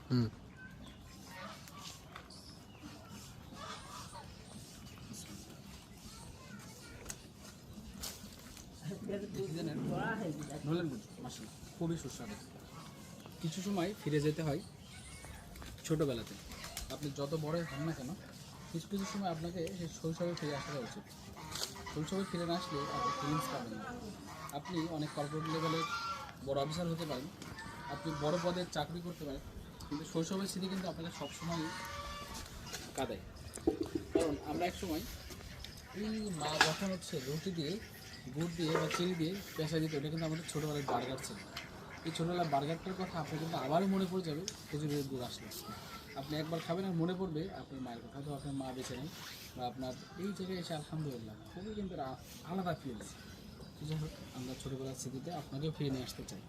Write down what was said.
হুম। খুবই সুস্বাদু। কিছু সময় ফিরে যেতে হয় ছোটোবেলাতে। আপনি যত বড়ই হন না কেন, কিছু কিছু সময় আপনাকে সেই শৈশবে ফিরে আসাটা উচিত। শৈশবে ফিরে না আসলে আপনি ফিলিংস পাবেন না। আপনি অনেক কর্পোরেট লেভেলের বড় অফিসার হতে পারেন, আপনি বড় পদের চাকরি করতে পারেন, কিন্তু শৈশবের স্মৃতি কিন্তু আপনাকে সবসময় কাঁদায়। কারণ আমরা এক সময় এই মা যখন হচ্ছে রুটি দিয়ে গুড় দিয়ে বা চিনি দিয়ে পেঁচা দিত, এটা কিন্তু আমাদের ছোটোবেলায় বার্গার ছিল। এই ছোটোবেলার বার্গারটার কথা আপনার কিন্তু আবারও মনে পড়ে যাবে খেজুরের গুড় আসলে। আপনি একবার খাবেন আর মনে পড়বে আপনার মায়ের কথা, হয়তো আপনার মা বেঁচে নেই, বা আপনার এই জায়গায় এসে আলহামদুলিল্লাহ খুবই কিন্তু আলাদা ফিলস। যাই হোক, আমরা ছোটোবেলার স্মৃতিতে আপনাকেও ফিরে নিয়ে আসতে চাই।